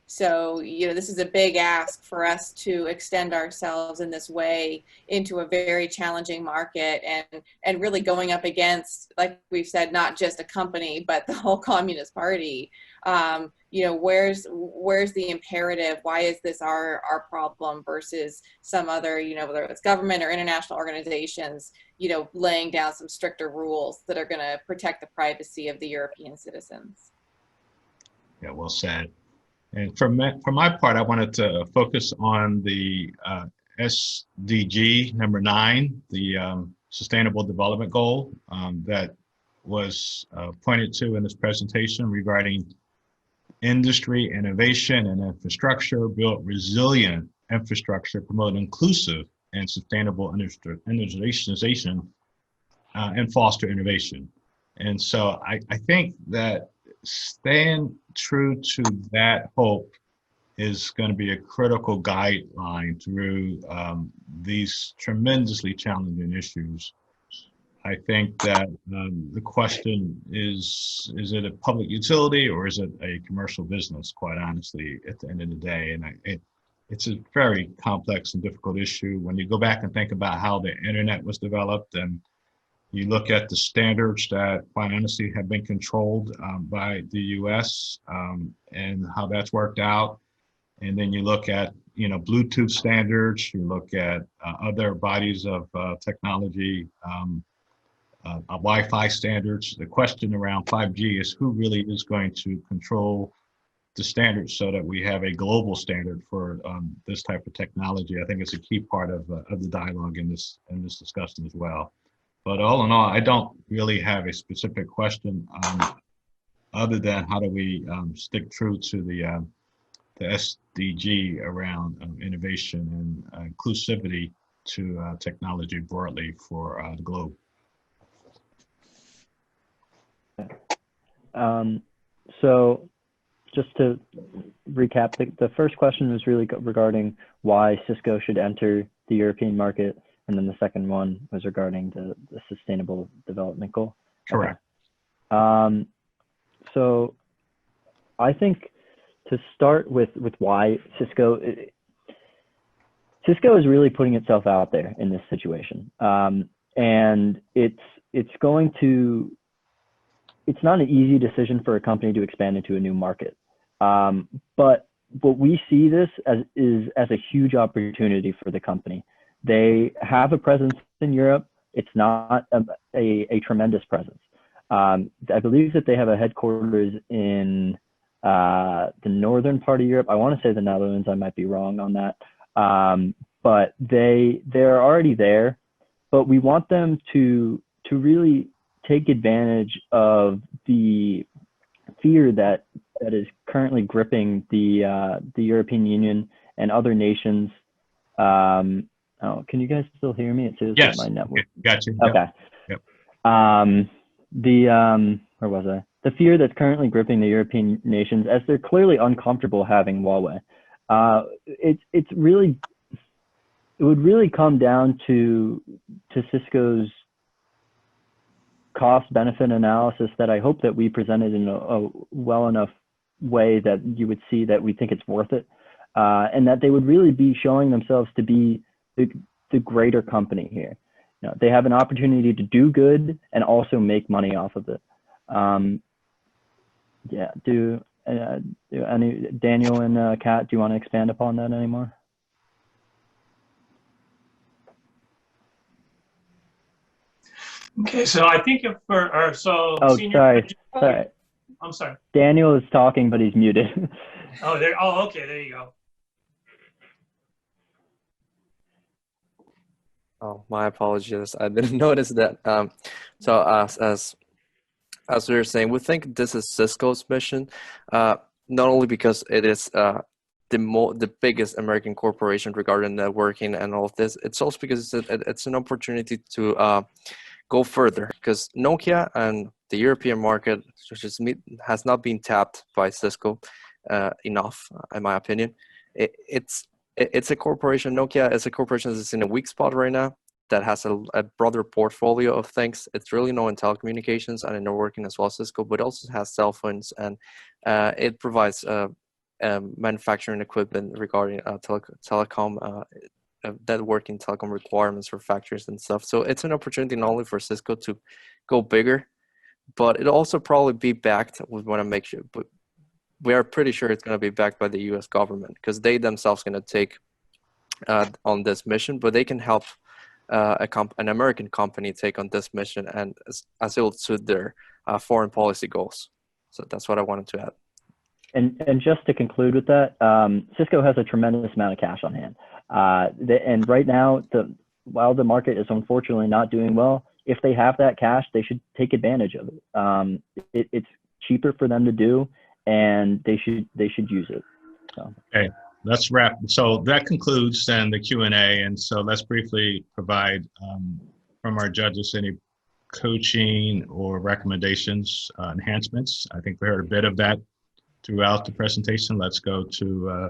So, this is a big ask for us to extend ourselves in this way into a very challenging market, and really going up against, like we've said, not just a company, but the whole Communist Party. Where's the imperative? Why is this our problem versus some other, whether it's government or international organizations, laying down some stricter rules that are going to protect the privacy of the European citizens? Yeah, well said. And for my part, I wanted to focus on the SDG number 9, the Sustainable Development Goal that was pointed to in this presentation regarding industry, innovation, and infrastructure, build resilient infrastructure, promote inclusive and sustainable industrialization, and foster innovation. And so I think that staying true to that hope is going to be a critical guideline through these tremendously challenging issues. I think that the question is it a public utility or is it a commercial business, quite honestly, at the end of the day? And it's a very complex and difficult issue. When you go back and think about how the internet was developed, and you look at the standards that, quite honestly, have been controlled by the US and how that's worked out. And then you look at, Bluetooth standards, you look at other bodies of technology, Wi-Fi standards. The question around 5G is who really is going to control the standards so that we have a global standard for this type of technology. I think it's a key part of the dialogue in this discussion as well. But all in all, I don't really have a specific question other than how do we stick true to the SDG around innovation and inclusivity to technology broadly for the globe. So just to recap, the first question was really regarding why Cisco should enter the European market. And then the second one was regarding the Sustainable Development Goal. Correct. Okay. So I think to start with why Cisco is really putting itself out there in this situation. And it's not an easy decision for a company to expand into a new market. But what we see this as a huge opportunity for the company. They have a presence in Europe. It's not a tremendous presence. I believe that they have a headquarters in the northern part of Europe. I want to say the Netherlands. I might be wrong on that. But they're already there. But we want them to really take advantage of the fear that is currently gripping the European Union and other nations. Oh, can you guys still hear me? It says Yes. that my network. Gotcha. Okay. Yep. Where was I? The fear that's currently gripping the European nations, as they're clearly uncomfortable having Huawei. It would really come down to Cisco's cost benefit analysis that I hope that we presented in a well enough way that you would see that we think it's worth it, and that they would really be showing themselves to be the greater company here. You know, they have an opportunity to do good and also make money off of it. Yeah. Do any Daniel and Kat, do you want to expand upon that anymore? Okay, so I think if for Sorry. I'm sorry. Daniel is talking, but he's muted. Okay, there you go. Oh, my apologies. I didn't notice that. So as we were saying, we think this is Cisco's mission, not only because it is the biggest American corporation regarding networking and all of this. It's also because it's an opportunity to go further, because Nokia and the European market has not been tapped by Cisco enough, in my opinion. It's a corporation. Nokia is a corporation that's in a weak spot right now, that has a broader portfolio of things. It's really known in telecommunications and in networking as well as Cisco, but also has cell phones, and it provides manufacturing equipment regarding telecom, networking, telecom requirements for factories and stuff. So it's an opportunity not only for Cisco to go bigger, but it'll also probably be backed. We want to make sure, but we are pretty sure it's going to be backed by the U.S. government, because they themselves going to take on this mission, but they can help an American company take on this mission, and as it will suit their foreign policy goals. So that's what I wanted to add. And just to conclude with that, Cisco has a tremendous amount of cash on hand. And right now, while the market is unfortunately not doing well, if they have that cash, they should take advantage of it. It's cheaper for them to do, and they should use it. So. Okay, let's wrap. So that concludes then the Q&A, and so let's briefly provide from our judges any coaching or recommendations, enhancements. I think we heard a bit of that throughout the presentation. Let's go to,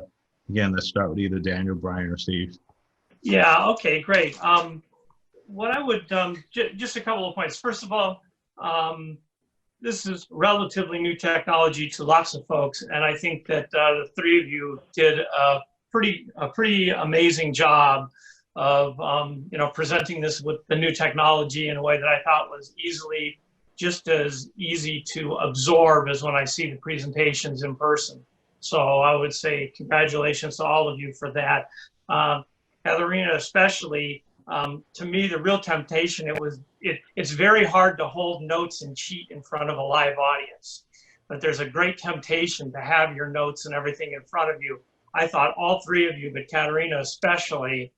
again, let's start with either Daniel, Brian, or Steve. Yeah, okay, great. What I would, just a couple of points. First of all, this is relatively new technology to lots of folks, and I think that the three of you did a pretty amazing job of presenting this with the new technology in a way that I thought was just as easy to absorb as when I see the presentations in person. So I would say congratulations to all of you for that. Katharina especially, to me, the real temptation, it's very hard to hold notes and cheat in front of a live audience, but there's a great temptation to have your notes and everything in front of you. I thought all three of you, but Katharina especially,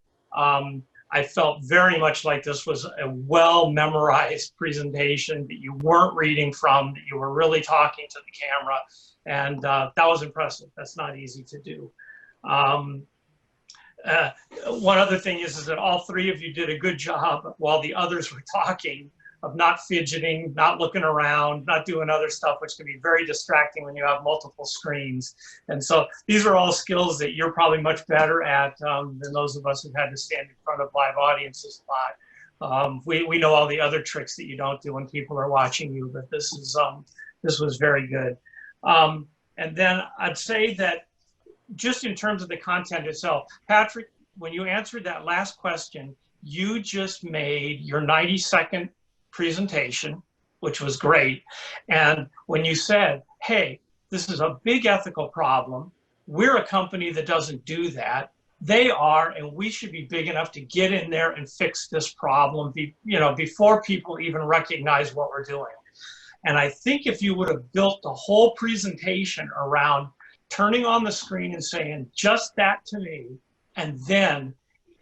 I felt very much like this was a well-memorized presentation that you weren't reading from, that you were really talking to the camera, and that was impressive. That's not easy to do. One other thing is that all three of you did a good job while the others were talking of not fidgeting, not looking around, not doing other stuff, which can be very distracting when you have multiple screens. And so these are all skills that you're probably much better at than those of us who've had to stand in front of live audiences a lot. We know all the other tricks that you don't do when people are watching you, but this was very good. And then I'd say that just in terms of the content itself, Patrick, when you answered that last question, you just made your 90-second presentation, which was great. And when you said, hey, this is a big ethical problem, we're a company that doesn't do that. They are, and we should be big enough to get in there and fix this problem, before people even recognize what we're doing. And I think if you would have built the whole presentation around turning on the screen and saying just that to me, and then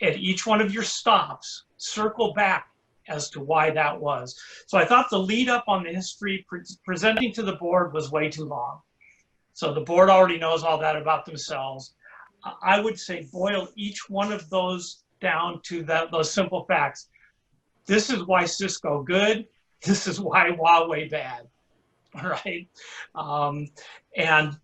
at each one of your stops, circle back as to why that was. So I thought the lead up on the history presenting to the board was way too long. So the board already knows all that about themselves. I would say boil each one of those down to those simple facts. This is why Cisco good. This is why Huawei bad. All right. And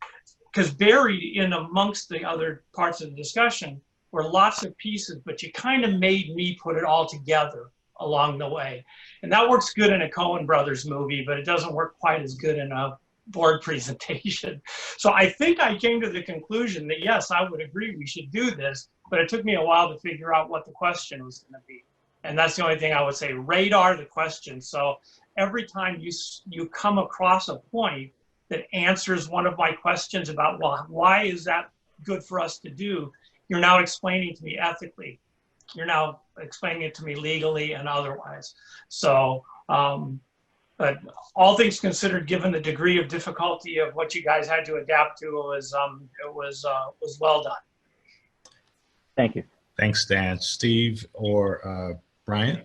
because buried in amongst the other parts of the discussion were lots of pieces, but you kind of made me put it all together along the way. And that works good in a Coen Brothers movie, but it doesn't work quite as good in a board presentation. So I think I came to the conclusion that yes, I would agree we should do this, but it took me a while to figure out what the question was going to be. And that's the only thing I would say, radar the question. So every time you come across a point that answers one of my questions about, well, why is that good for us to do? You're now explaining to me ethically. You're now explaining it to me legally and otherwise. So, but all things considered, given the degree of difficulty of what you guys had to adapt to, it was well done. Thank you. Thanks, Dan. Steve or Brian?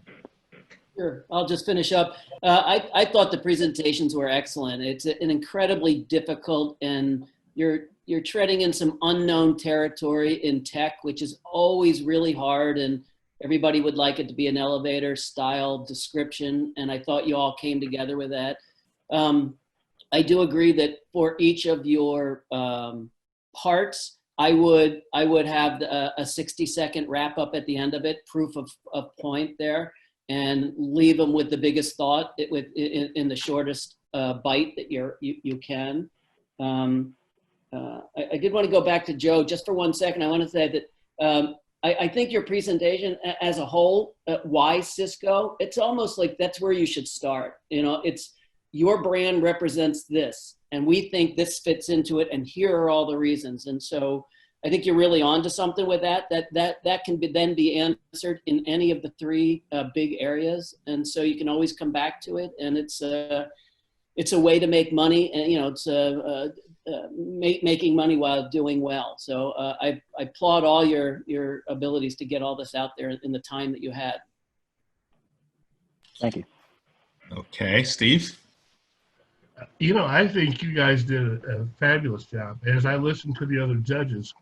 Sure, I'll just finish up. I thought the presentations were excellent. It's an incredibly difficult, and you're treading in some unknown territory in tech, which is always really hard, and everybody would like it to be an elevator style description, and I thought you all came together with that. I do agree that for each of your parts, I would have a 60-second wrap up at the end of it, proof of point there, and leave them with the biggest thought in the shortest bite that you can. I did want to go back to Joe just for 1 second. I want to say that I think your presentation as a whole, why Cisco, it's almost like that's where you should start. You know, it's your brand represents this, and we think this fits into it, and here are all the reasons. And so I think you're really onto something with that can then be answered in any of the three big areas. And so you can always come back to it, and it's a way to make money, and you know, it's making money while doing well. So I applaud all your abilities to get all this out there in the time that you had. Thank you. Okay, Steve? You know, I think you guys did a fabulous job. As I listened to the other judges,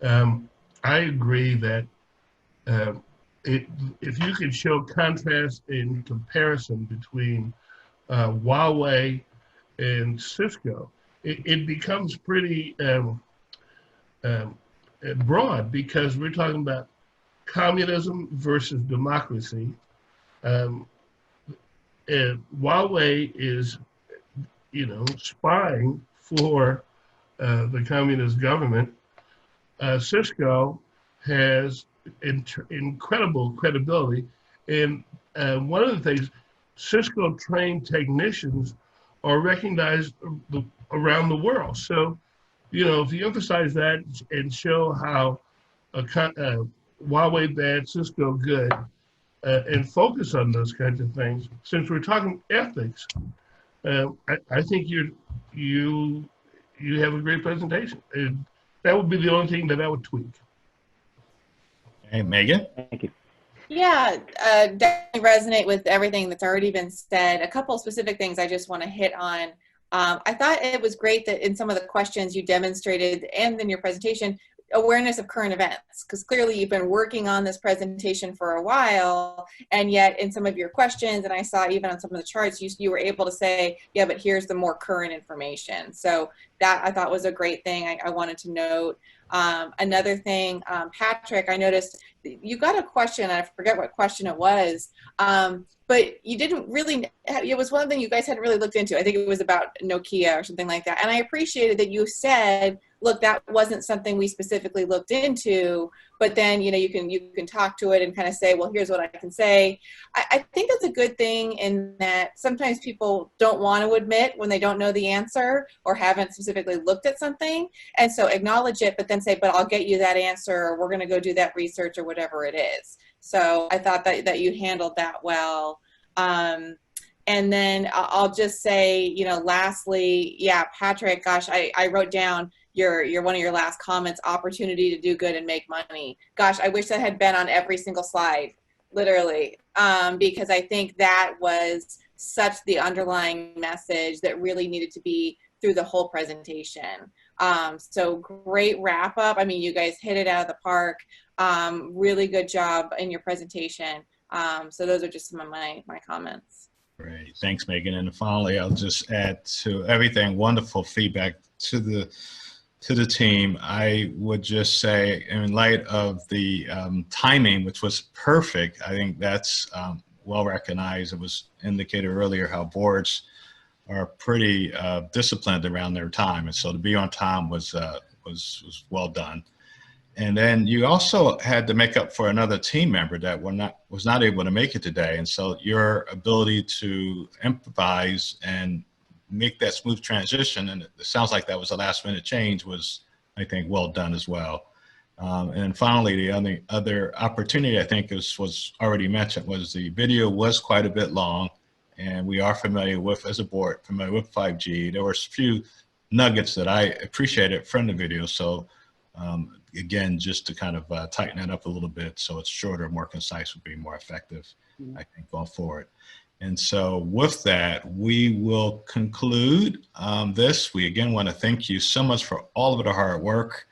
I agree that if you could show contrast in comparison between Huawei and Cisco, it becomes pretty broad, because we're talking about communism versus democracy. Huawei is, you know, spying for the communist government. Cisco has incredible credibility, and one of the things, Cisco trained technicians are recognized around the world. So, you know, if you emphasize that and show how Huawei bad, Cisco good, and focus on those kinds of things, since we're talking ethics, I think you have a great presentation. And that would be the only thing that I would tweak. Hey, Megan? Thank you. Yeah, definitely resonate with everything that's already been said. A couple specific things I just want to hit on. I thought it was great that in some of the questions you demonstrated and in your presentation, awareness of current events, because clearly you've been working on this presentation for a while, and yet in some of your questions, and I saw even on some of the charts, you were able to say, yeah, but here's the more current information. So that I thought was a great thing I wanted to note. Another thing, Patrick, I noticed you got a question, I forget what question it was, but you didn't really, it was one thing you guys hadn't really looked into. I think it was about Nokia or something like that. And I appreciated that you said, look, that wasn't something we specifically looked into, but then, you know, you can talk to it and kind of say, well, here's what I can say. I think that's a good thing, in that sometimes people don't want to admit when they don't know the answer or haven't specifically looked at something. And so acknowledge it, but then say, but I'll get you that answer, or we're going to go do that research, or whatever it is. So I thought that you handled that well. And then I'll just say, you know, lastly, yeah, Patrick, gosh, I wrote down your one of your last comments, opportunity to do good and make money. Gosh, I wish that had been on every single slide. literally, because I think that was such the underlying message that really needed to be through the whole presentation. So great wrap up. I mean, you guys hit it out of the park. Really good job in your presentation. So those are just some of my comments. Great, thanks, Megan. And finally, I'll just add to everything, wonderful feedback to the team. I would just say, in light of the timing, which was perfect, I think that's well recognized. It was indicated earlier how boards are pretty disciplined around their time, and so to be on time was well done. And then you also had to make up for another team member that was not able to make it today, and so your ability to improvise and make that smooth transition, and it sounds like that was a last minute change, was, I think, well done as well. And finally, the other opportunity, I think, was already mentioned, was the video was quite a bit long, and we are familiar with, as a board, familiar with 5G. There were a few nuggets that I appreciated from the video. So again, just to kind of tighten that up a little bit so it's shorter, more concise, would be more effective, I think, going forward. And so with that, we will conclude this. We again want to thank you so much for all of the hard work.